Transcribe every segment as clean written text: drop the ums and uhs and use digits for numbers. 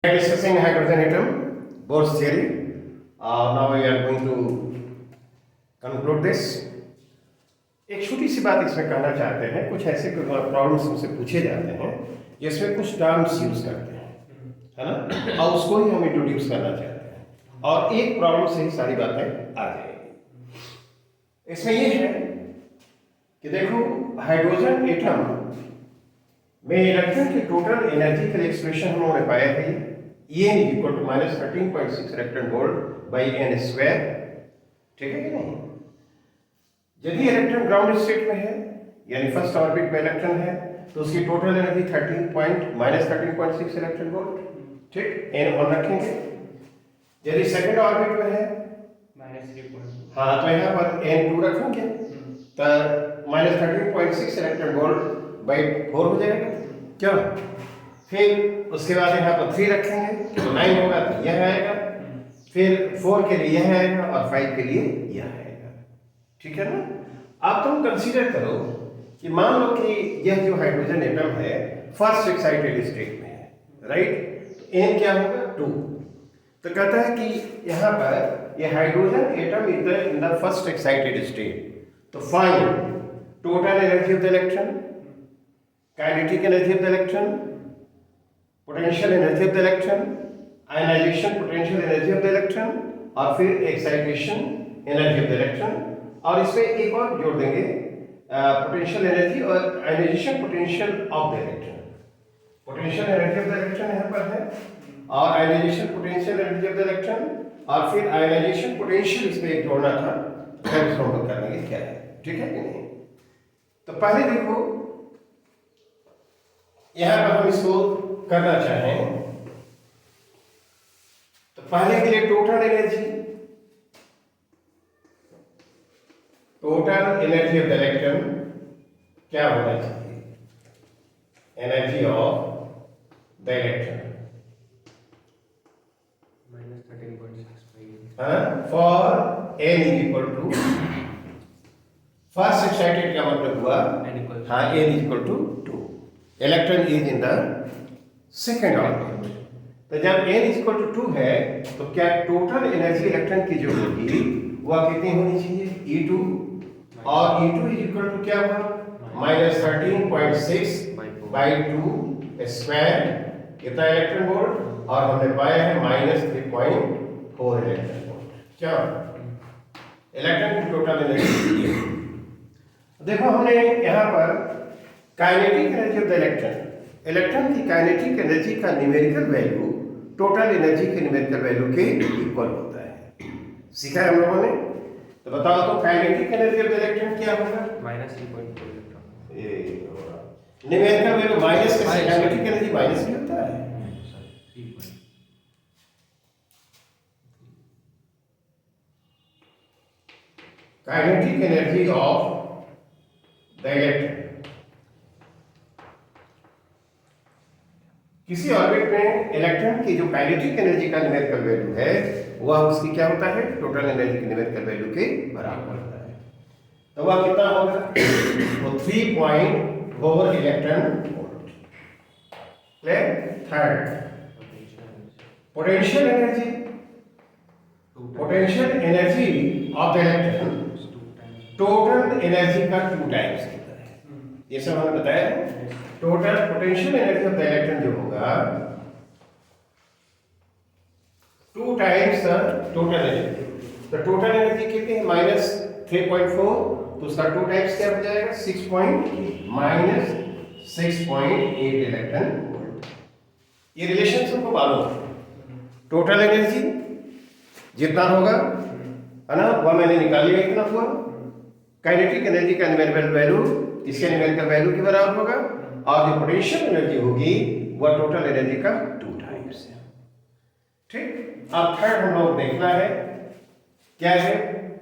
We are discussing hydrogen atom, Bohr's theory. Now we are going to conclude this. एक छोटी सी बात इसमें कहना चाहते हैं, कुछ ऐसे प्रॉब्लम्स हमसे पूछे जाते हैं जिसमें कुछ टर्म्स यूज करते हैं, है ना, और उसको ही हम इंट्रोड्यूस करना चाहते हैं और एक प्रॉब्लम से ही सारी बातें आ जाएंगी। इसमें ये है कि देखो हाइड्रोजन एटम में इलेक्ट्रॉन की टोटल एनर्जी का एक्सप्रेशन हम लोगों ने पाया है E n equal to -13.6 electron volt by n square. ठीक है कि नहीं? यदि इलेक्ट्रॉन ग्राउंड स्टेट में है यानी फर्स्ट ऑर्बिट में इलेक्ट्रॉन है तो उसकी टोटल एनर्जी -13.6 इलेक्ट्रॉन वोल्ट। ठीक, n 1 रखेंगे। यदि सेकंड ऑर्बिट में है -3.2, हाँ, तो यहाँ पर n 2 रखेंगे तो -13.6 इलेक्ट्रॉन वोल्ट बाई 4 हो जाएगा। क्या? फिर उसके बाद यहाँ पर 3 रखेंगे तो 9 होगा, तो यह आएगा। फिर 4 के लिए यह आएगा और 5 के लिए यह आएगा। ठीक है ना? अब तुम कंसीडर करो कि मान लो कि यह जो हाइड्रोजन एटम है फर्स्ट एक्साइटेड स्टेट में है, राइट? तो n क्या होगा? 2। तो कहता है कि यहाँ पर यह hydrogen atom is in the first excited state. तो find total energy of the electron, kinetic energy of the electron, potential energy of the electron, ionisation potential energy of the electron और फिर excitation energy of the electron. और इसमें एक और जोड़ देंगे potential energy और ionisation potential of the electron. Potential energy of the electron यहाँ पर है और ionisation potential energy of the electron और फिर आयनाइजेशन पोटेंशियल इसमें एक जोड़ना था, फिर इसको हम करेंगे क्या है। ठीक है कि नहीं? तो पहले देखो यहाँ पर हम इसको करना चाहें तो पहले के लिए total energy of the electron क्या होना चाहिए? Energy of the electron for n is equal to first excited का मतलब हुआ हाँ n is equal to 2। Electron is in the second orbit. तो जब n इज इक्वल टू 2 है तो क्या टोटल एनर्जी इलेक्ट्रॉन की जो होगी वह कितनी होनी चाहिए? E2। और E2 इज इक्वल टू क्या हुआ? -13.6 बाई 2 स्क्वायर, कितना इलेक्ट्रॉन वोल्ट? और हमने पाया है -3.4 इलेक्ट्रॉन वोल्ट। क्या इलेक्ट्रॉन की टोटल एनर्जी? देखो हमने यहाँ पर kinetic energy of the electron की काइनेटिक एनर्जी का न्यूमेरिकल वैल्यू टोटल एनर्जी के न्यूमेरिकल वैल्यू के इक्वल होता है। सीखा है हम लोगों ने? तो बताओ तो kinetic energy of the electron क्या होगा? -3.4 इलेक्ट्रॉन। ये न्यूमेरिकल वैल्यू माइनस के काइनेटिक एनर्जी माइनस ही होता है। Kinetic energy of the electron किसी ऑर्बिट में इलेक्ट्रॉन की जो काइनेटिक एनर्जी का न्यूमेरिकल वैल्यू है वह उसकी क्या होता है? टोटल एनर्जी के न्यूमेरिकल वैल्यू के बराबर होता है। तो वह कितना होगा? वो 3.4 electron volt. Clear? Third potential energy of the electron total energy का 2 टाइम्स होता है। ये सब हमने बताया है। Total potential energy of the electron जो होगा 2 टाइम्स द टोटल एनर्जी। तो टोटल एनर्जी कितनी है? -3.4, तो उसका 2 टाइम्स क्या हो जाएगा? 6.8 इलेक्ट्रॉन वोल्ट। ये रिलेशन सबको मालूम है। टोटल एनर्जी जितना होगा है ना वह मैंने निकाल लिया, कितना हुआ? काइनेटिक एनर्जी का न्यूमेरिकल वैल्यू इसके न्यूमेरिकल वैल्यू के बराबर होगा और जो पोटेंशियल एनर्जी होगी वह टोटल एनर्जी का 2 टाइम्स है। ठीक, अब थर्ड हम लोग देखना है क्या है?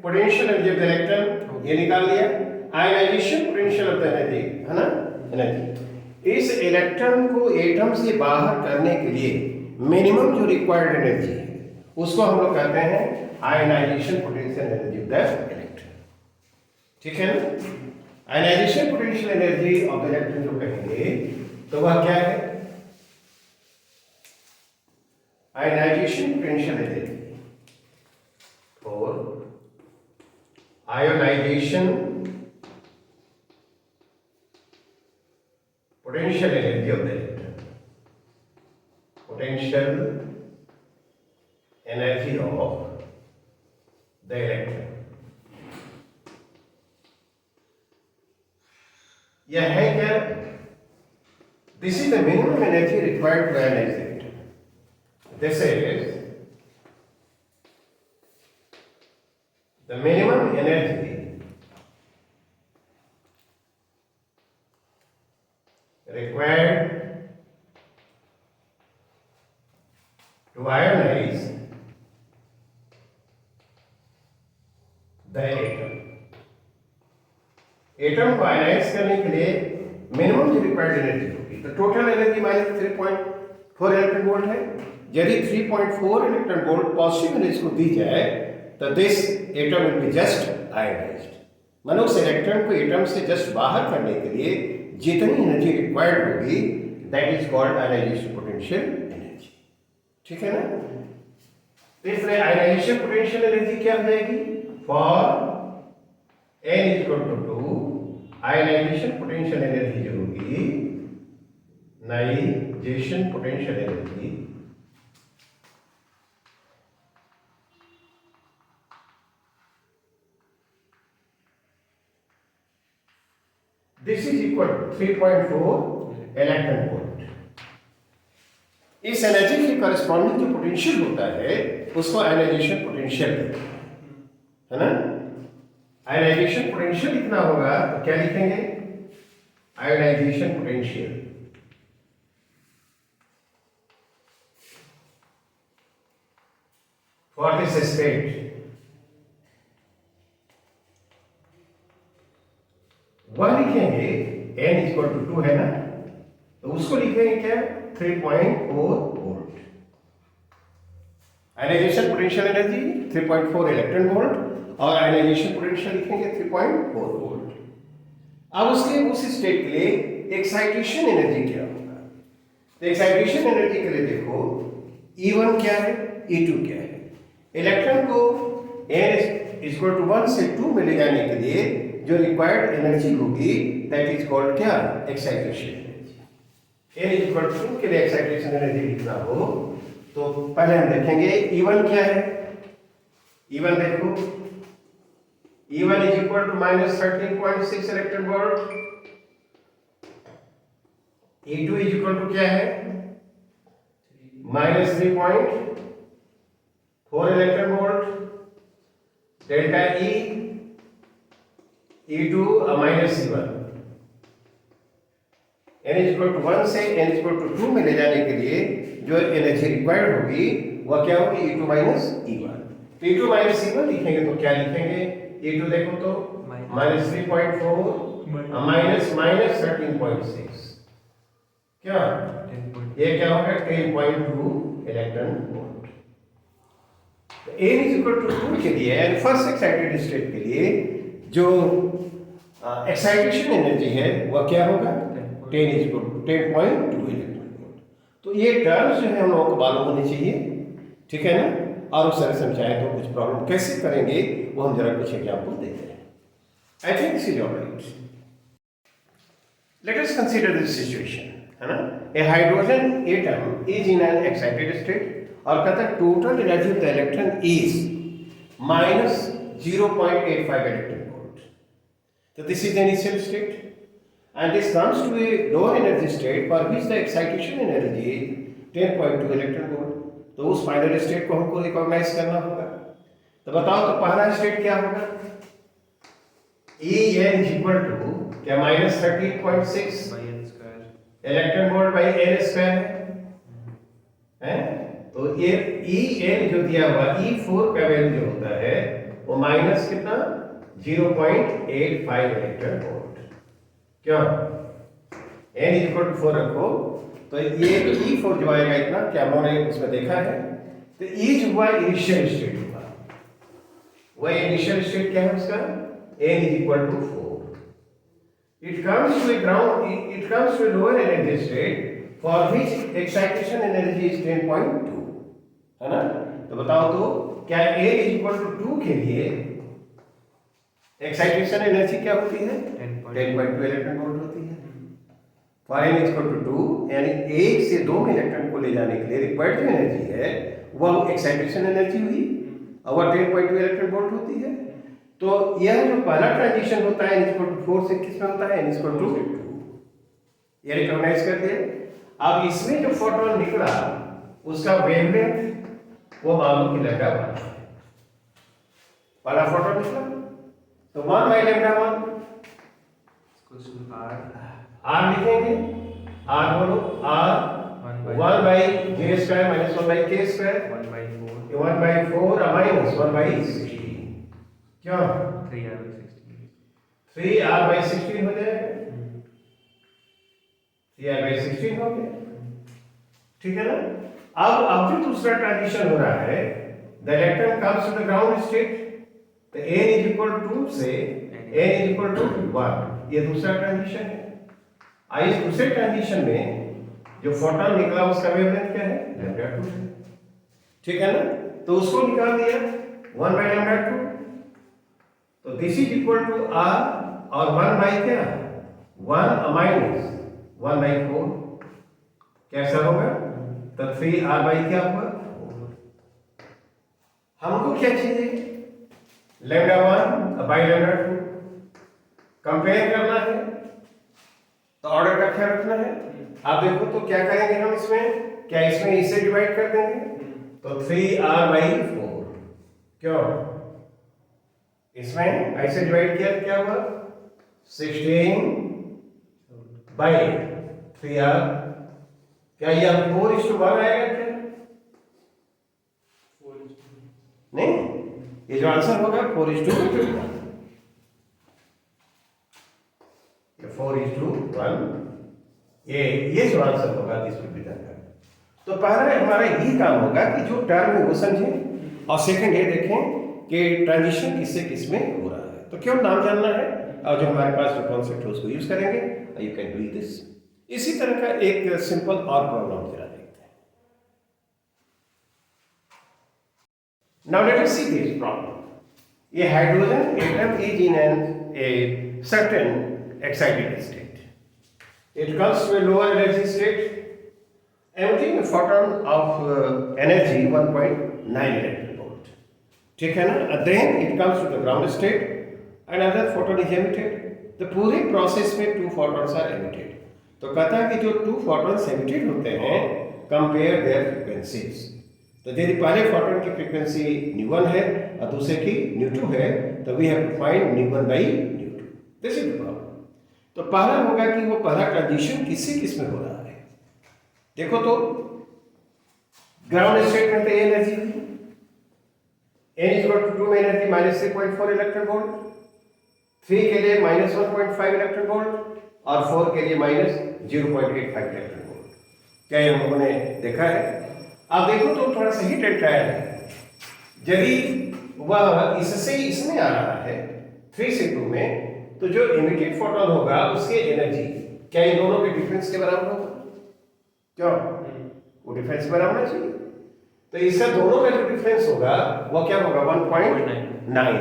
Potential energy of the electron, ये निकाल लिया। Ionisation potential of the energy, है ना, एनर्जी। इस इलेक्ट्रॉन को एटम से बाहर करने के लिए मिनिमम जो रिक्वायर्ड एनर्जी है उसको हम लोग कहते हैं ionisation potential energy of the electron. ठीक है ना? Ionisation potential energy of the electron जो कहेंगे तो वह क्या है? आयनाइजेशन पोटेंशियल एनर्जी और ionisation potential energy of the electron. Potential energy of the electron. यह है क्या? This is the minimum energy required to ionize the electron. This is the minimum energy required to ionize the atom. Atom को ionise करने के लिए minimum जो required energy होगी, तो total energy minus 3.4 electron volt है। यदि 3.4 इलेक्ट्रॉन वोल्ट पॉजिटिव एनर्जी को दी जाए तो this atom will be just ionised. मानो उस इलेक्ट्रॉन को एटम से जस्ट बाहर करने के लिए जितनी एनर्जी रिक्वायर्ड होगी that is called ionisation potential energy. ठीक है ना? इसलिए आयनाइजेशन पोटेंशियल एनर्जी क्या हो जाएगी? For n is equal to 2 ionisation potential energy जो होगी ionisation potential energy this is equal to 3.4 electron volt. इस एनर्जी के करस्पॉन्डिंग जो पोटेंशियल होता है उसको आयनाइजेशन पोटेंशियल कहते हैं, है ना? आयनाइजेशन पोटेंशियल इतना होगा तो क्या लिखेंगे? Ionisation potential for this state वह लिखेंगे n इक्वल टू 2 है ना, तो उसको लिखेंगे क्या? 3.4 volt. Ionisation potential energy 3.4 electron volt और आयनाइजेशन पोटेंशियल लिखेंगे 3.4 वोल्ट। अब उसके उस स्टेट के लिए एक्साइटेशन एनर्जी क्या होगा? तो एक्साइटेशन एनर्जी के लिए देखो E1 क्या है, E2 क्या है। इलेक्ट्रॉन को n इक्वल टू 1 से 2 में ले जाने के लिए जो रिक्वायर्ड एनर्जी होगी दैट इज कॉल्ड क्या? Excitation energy. n equal to 2 के लिए एक्साइटेशन एनर्जी लिखना हो तो पहले हम देखेंगे E1 क्या है। E1 देखो, E1 is equal to minus 13.6 electron volt. E2 is equal to क्या है? minus 3.4 electron volt. Delta E E2 minus E1। n is equal to 1 से n is equal to 2 में ले जाने के लिए जो एनर्जी रिक्वायर्ड होगी वह क्या होगी? E2 minus E1। तो E2 minus E1 लिखेंगे तो क्या लिखेंगे? E2 देखो तो minus 3.4 minus 13.6 क्या? ये क्या होगा? 10.2 electron volt. n is equal to 2 के लिए यानी फर्स्ट एक्साइटेड स्टेट के लिए जो एक्साइटेशन एनर्जी है वह क्या होगा? 10 is equal to 10.2 electron volt. तो ये टर्म्स जो है हम लोगों को मालूम होनी चाहिए, ठीक है ना? और उस तरह से हम चाहें तो कुछ प्रॉब्लम कैसे करेंगे वो हम जरा कुछ एग्जाम्पल देते हैं। I think this is alright. Let us consider this situation, है ना? A hydrogen atom is in an excited state और कहता है total energy of the electron is minus 0.85 electron volt. So this is the initial state and this comes to a lower energy state for which the excitation energy is 10.2 electron volt. तो उस final state को हमको recognise करना होगा। तो बताओ तो पहला स्टेट क्या होगा? En इक्वल टू क्या? Minus 13.6 electron volt by n square है। तो ये En जो दिया हुआ E4 का वैल्यू जो होता है वो माइनस कितना? 0.85 इलेक्ट्रॉन वोल्ट। क्या n इक्वल टू 4 रखो तो ये E4 जो आएगा इतना, क्या हमने उसमें देखा है? तो E जो हुआ इनिशियल स्टेट हुआ, वह इनिशियल स्टेट क्या है उसका? n is equal to 4. It comes to a ground, it comes to a lower energy state for which excitation energy is 10.2. है ना? तो बताओ तो क्या A इज इक्वल टू 2 के लिए एक्साइटेशन एनर्जी क्या होती है? 10.2 इलेक्ट्रॉन वोल्ट होती है। For n is equal to 2 यानी 1 से 2 में इलेक्ट्रॉन को ले जाने के लिए रिक्वायर्ड जो एनर्जी है वह एक्साइटेशन एनर्जी हुई और वह 10.2 इलेक्ट्रॉन वोल्ट होती है। तो यह जो पहला ट्रांजिशन होता है n इज इक्वल टू 4 से किस में होता है? n is equal to 2। ये रिकॉग्नाइज कर दिया। अब इसमें जो फोटोन निकला उसका वेवलेंथ वो मालूम की लैम्डा 1 है। पहला फोटोन निकला तो 1 बाई लैम्डा 1 r लिखेंगे। r बोलो r 1 by j square minus 1 by k square 1 by 4 minus 1 by 16 क्यों 3r बाई 16 हो जाएगा। 3r बाई 16 हो गया, ठीक है ना? अब जो दूसरा ट्रांजिशन हो रहा है the electron comes to the ground state तो n इज इक्वल टू से n इज इक्वल टू 1 ये दूसरा ट्रांजिशन है। इस दूसरे ट्रांजिशन में जो फोटोन निकला उसका वेवलेंथ क्या है? लैम्डा 2 है, ठीक है ना? तो उसको निकाल दिया 1 बाई लैम्डा 2 तो this is equal to r और 1 बाई क्या 1 माइनस 1 बाई 4 कैसा होगा? तो 3r बाई क्या होगा? हमको क्या चाहिए? लैम्डा 1 बाई लैम्डा 2 कंपेयर करना है तो ऑर्डर का ख्याल रखना है। आप देखो तो क्या करेंगे हम इसमें? क्या इसमें इसे डिवाइड कर देंगे तो 3r बाई 4 क्यों इसमें ऐसे डिवाइड किया तो क्या हुआ 16 बाई 3r क्या यह 4:1 आएगा क्या? नहीं, ये जो आंसर होगा 4:1 4:1 ये जो आंसर होगा दिस विल बी डन। तो पहला हमारा ये काम होगा कि जो टर्म है वो समझें और सेकंड ये देखें कि ट्रांजिशन किससे किस में हो रहा है। तो क्यों नाम जानना है और जो हमारे पास जो कॉन्सेप्ट है उसको यूज करेंगे। You can do this. इसी तरह का एक सिंपल और प्रॉब्लम जरा देखते हैं। Now let us see this problem. ये hydrogen atom is in a certain excited state. It comes to a lower energy state, emitting a photon of energy 1.9 electron volt. ठीक है ना? Then it comes to the ground state, another photon is emitted. The पूरे process में 2 photons are emitted. तो कहता है कि जो 2 photons emitted होते हैं, compare their frequencies. तो यदि पहले फोटोन की फ्रीक्वेंसी ν1 है और दूसरे की ν2 है, तो we have to find ν1 by ν2. This is the problem. तो पहला होगा कि वो पहला ट्रांजिशन किससे किस में हो रहा है। देखो तो ग्राउंड स्टेट में तो ये एनर्जी हुई n इज इक्वल टू 2 में एनर्जी -3.4 इलेक्ट्रॉन वोल्ट, 3 के लिए -1.5 इलेक्ट्रॉन वोल्ट और 4 के लिए -0.85 इलेक्ट्रॉन वोल्ट। क्या ये हम लोगों ने देखा है? आप देखो तो थोड़ा सा हिट एंड ट्रायल है। यदि वह इससे इसमें आ रहा है 3 से 2 में तो जो इमिटेड फोटोन होगा उसकी एनर्जी क्या इन दोनों के डिफरेंस के बराबर होगा? क्यों वो डिफरेंस बराबर होना चाहिए। तो इसका दोनों का जो डिफरेंस होगा वो क्या होगा 1.9।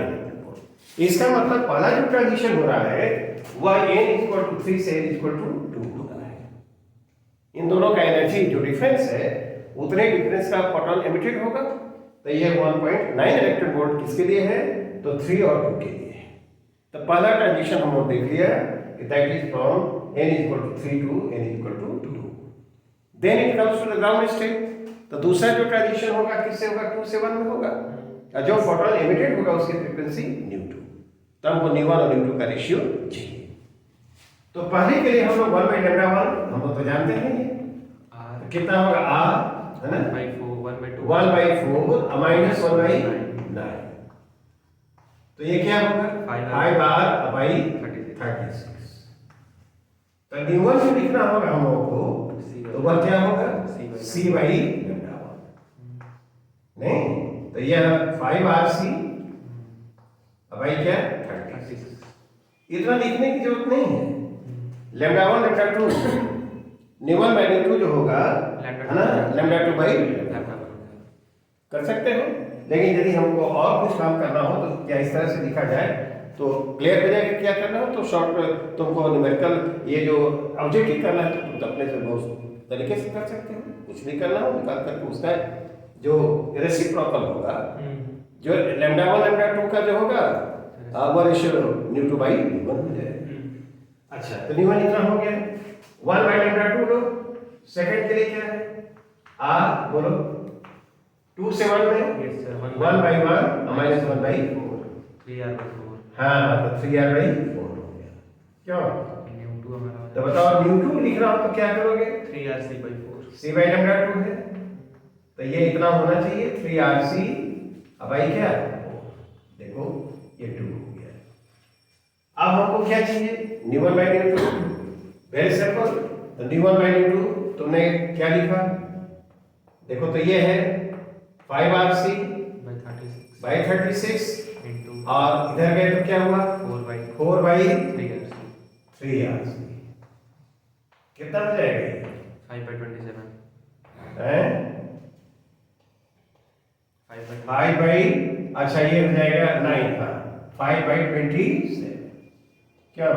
इसका मतलब पहला जो ट्रांजिशन हो रहा है वह n इक्वल टू 3 से n इक्वल टू 2 हो रहा है। इन दोनों का एनर्जी जो डिफरेंस है उतने डिफरेंस का फोटोन एमिटेड होगा। तो ये 1.9 इलेक्ट्रॉन वोल्ट किसके लिए है? तो 3 और 2 के लिए। तो पहला ट्रांजिशन हम लोग देख लिया कि that is from n is equal to 3 to n is equal to 2। Then it comes to the ground state. तो दूसरा जो ट्रांजिशन होगा किससे होगा? 2 से 1 में होगा और जो फोटोन एमिटेड होगा उसकी फ्रीक्वेंसी ν2। तो हमको ν1 और ν2 का रेशियो चाहिए। तो पहले के लिए हम लोग 1 बाई लैम्डा 1 हम लोग तो जानते हैं ये तो कितना होगा r है ना 1 बाई 4 माइनस 1 बाई 9। तो ये क्या होगा 5r बाई 36। तो ν1 जो लिखना होगा हम लोगों को तो वह क्या होगा c बाई लैम्डा 1 नहीं तो यह 5rc बाई क्या 36। इतना लिखने की जरूरत नहीं है। लैम्डा 1 लैम्डा 2 ν1 बाई ν2 जो होगा है ना लैम्डा 2 बाई लैम्डा 1। कर सकते हैं। लेकिन यदि हमको और कुछ काम करना हो तो क्या इस तरह से लिखा जाए तो क्लियर हो जाएगा क्या करना हो। तो शॉर्ट तुमको न्यूमेरिकल ये जो ऑब्जेक्टिव करना है तो तुम अपने से बहुत तरीके से कर सकते हो। कुछ नहीं करना हो निकाल करके उसका जो रेसिप्रोकल होगा, जो लैम्डा 1 लैम्डा 2 का जो होगा वो रेशियो न्यू2 बाई न्यू1 हो जाएगा। अच्छा तो न्यू1 इतना हो गया। 1 बाई लैम्डा 2 लो। सेकंड के लिए क्या है आर बोलो 2 से 1 में Yes, sir. 1 by 1 minus 1 by 4। 3R/4 हाँ तो 3r बाई 4 हो गया। क्यों न्यू2 हमारा तो बताओ न्यू2 लिख रहा हो तो क्या करोगे 3RC/4 c बाई लैम्डा 2 है तो ये इतना होना चाहिए 3rc अब आई क्या देखो ये 2 हो गया। अब हमको क्या चाहिए न्यू1 बाई न्यू2 वेरी सिंपल। तो न्यू1 बाई न्यू2 तुमने क्या लिखा देखो तो ये है 5rc by 36 बाई 36 into और इधर गए तो क्या हुआ 4 by 4 बाई 3rc कितना हो जाएगा ये 5 by 27 हैं 5 by 5 बाई अच्छा ये हो जाएगा 9 का 5 बाई 27 क्या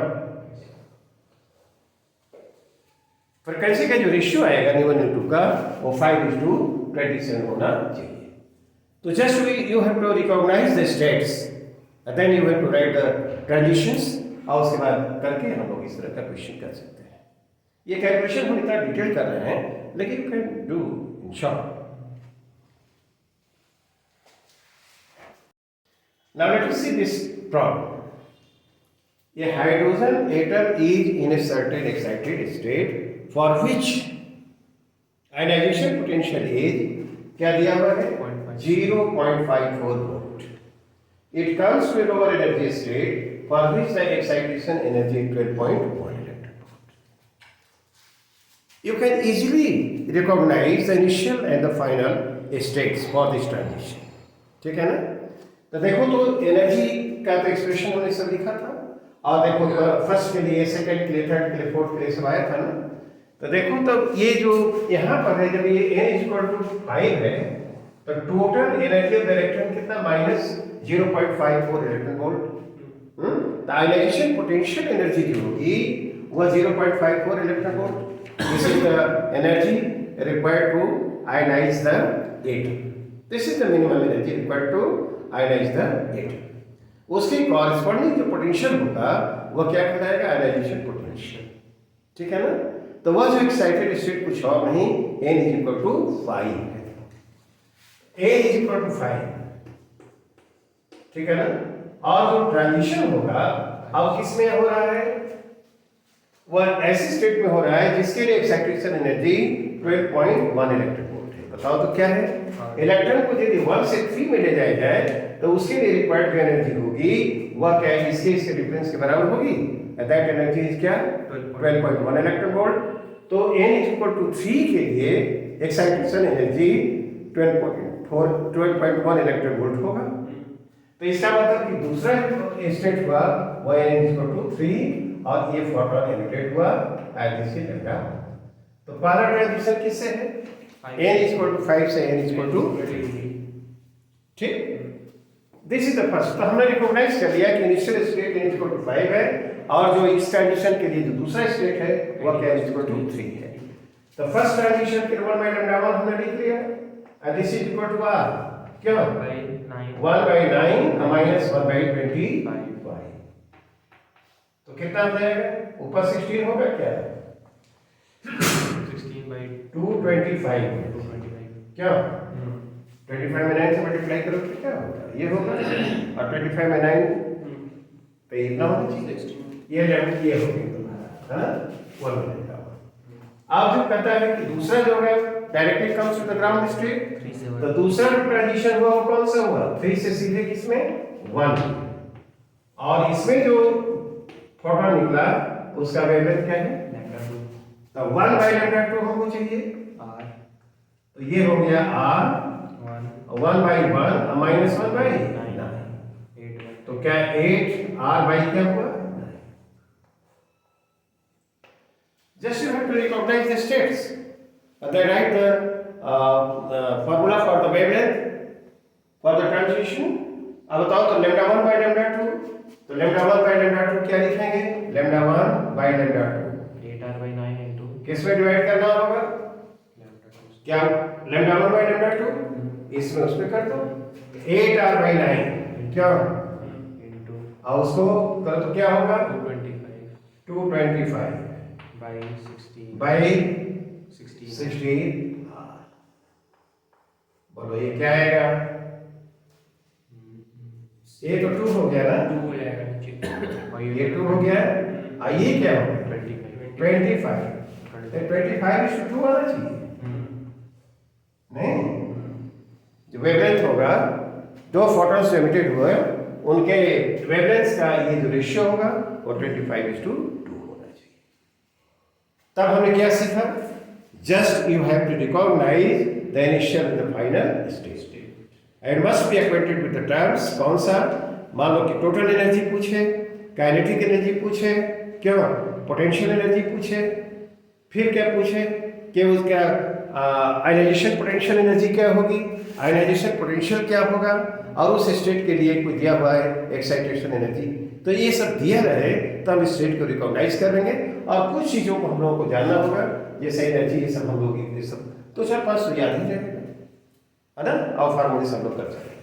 फ्रीक्वेंसी का जो रेशियो आएगा न्यू1 न्यू2 का वो 5:27 होना चाहिए। तो just you have to recognise the states and then you have to write the transitions और उसके बाद करके हम लोग इस तरह का क्वेश्चन कर सकते हैं। ये कैलकुलेशन हम इतना डिटेल कर रहे हैं लेकिन you can do in short. Now let us see this problem. A hydrogen atom is in a certain excited state for which ionization potential is क्या दिया हुआ है 0.54 volt. It comes to a lower energy state for which the excitation energy is 12.1 electron volt. You can easily recognize the initial and the final states for this transition. ठीक है ना। तो देखो तो एनर्जी का तो एक्सप्रेशन हमने सब लिखा था और देखो फर्स्ट के लिए सेकंड के लिए थर्ड के लिए फोर्थ के लिए सब आया था ना। तो देखो तब ये जो यहाँ पर है जब ये n=5 है तो total energy of the electron कितना -0.54 इलेक्ट्रॉन वोल्ट। तो आयनाइजेशन पोटेंशियल एनर्जी जो होगी वह 0.54 electron volt. This is the energy required to ionise the atom. This is the minimum energy required to ionise the atom. उसके corresponding जो potential होगा वह क्या कहलाएगा आयनाइजेशन पोटेंशियल। ठीक है ना। तो वह जो एक्साइटेड स्टेट कुछ और नहीं n=5 है। n=5 ठीक है ना। और जो ट्रांजिशन होगा अब किसमें हो रहा है वह ऐसी स्टेट में हो रहा है जिसके लिए एक्साइटेशन एनर्जी 12.1 इलेक्ट्रॉन वोल्ट है। बताओ तो क्या है इलेक्ट्रॉन को यदि 1 से 3 में ले जाया जाए तो उसके लिए रिक्वायर्ड जो एनर्जी होगी वह क्या है इसके डिफरेंस के बराबर होगी। दैट एनर्जी इज क्या 12.1 इलेक्ट्रॉन वोल्ट। तो n=3 के लिए एक्साइटेशन एनर्जी 12.1 इलेक्ट्रॉन वोल्ट होगा। तो इसका मतलब कि दूसरा स्टेट हुआ वह n=3 और ये फोटोन एमिटेड हुआ एज दिस इज लैम्डा। तो पहला ट्रांजिशन किससे है n=5 से n=3 ठीक। This is the first. तो हमने रिकॉग्नाइज कर लिया कि इनिशियल स्टेट n=5 है और जो इस ट्रांजिशन के लिए जो दूसरा स्टेट है वह क्या n=3 है। तो फर्स्ट ट्रांजिशन के 1 बाई लैम्डा 1 हमने लिख लिया and this is equal to r क्या 1 बाई 9 माइनस 1 बाई 25। तो कितना हो जाएगा ऊपर 16 होगा क्या 16 by 225 क्या 25 में 9 से मल्टीप्लाई करो तो क्या होगा ये होगा और 25 में 9 तो इतना होना चाहिए ये लेफ्ट ये हो गया तुम्हारा है ना 1 मिनट का। अब जो कहता है कि दूसरा जो है directly comes to the ground state. तो दूसरा जो ट्रांजिशन हुआ वो कौन सा हुआ 3 से सीधे किसमें 1 और इसमें जो फोटोन निकला उसका वेवलेंथ क्या है λ2 तो 1 बाई लैम्डा 2 हमको चाहिए r तो ये हो गया r 1 by 1 minus 1 by 9 8 by तो क्या 8 r बाई क्या हुआ just you have to recognize the states and then write the formula for the wavelength for the transition. अब बताओ तो लेमडा 1 बाई लेमडा 2, तो लेमडा 1 बाई लेमडा 2 क्या लिखेंगे? Lambda 1 by lambda 2 8r/9 into किस में डिवाइड करना होगा? lambda 2 क्या लेमडा 1 बाई लेमडा 2 इसमें उसमें कर दो 8r/9 क्या, into और उसको करो तो क्या होगा? 225 225 by 16 बाई 16 16। बोलो ये क्या आएगा? ये तो 2 हो गया ना, 2 हो जाएगा नीचे और ये 2 हो गया, ये क्या हो गया? 25 25 25/2 आना चाहिए नहीं? जो वेवलेंथ होगा, दो फोटॉन्स एमिटेड हुए उनके वेवलेंथ का ये जो रेशियो होगा वो 25/2 होना चाहिए। तब हमने क्या सीखा? Just you have to recognise the initial and the final stage and must be acquainted with the terms. कौन सा? मान लो कि टोटल एनर्जी पूछे, काइनेटिक एनर्जी पूछे, क्यों पोटेंशियल एनर्जी पूछे, फिर क्या पूछे कि उसका आयनाइजेशन पोटेंशियल एनर्जी क्या होगी, आयनाइजेशन पोटेंशियल क्या होगा, और उस स्टेट के लिए कोई दिया हुआ है एक्साइटेशन एनर्जी। तो ये सब दिया रहे तो हम इस स्टेट को रिकॉग्नाइज कर लेंगे। और कुछ चीज़ों को हम लोगों को जानना होगा, जैसे एनर्जी, ये सब हम लोग ये सब तो 4-5 तो याद ही रहेगा, है ना? और फार्मूले सब लोग कर सकते हैं।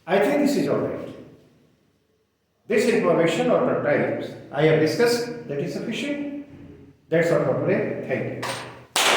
I think this is all right. This information or the times I have discussed, that is sufficient. That's all for today. Thank you.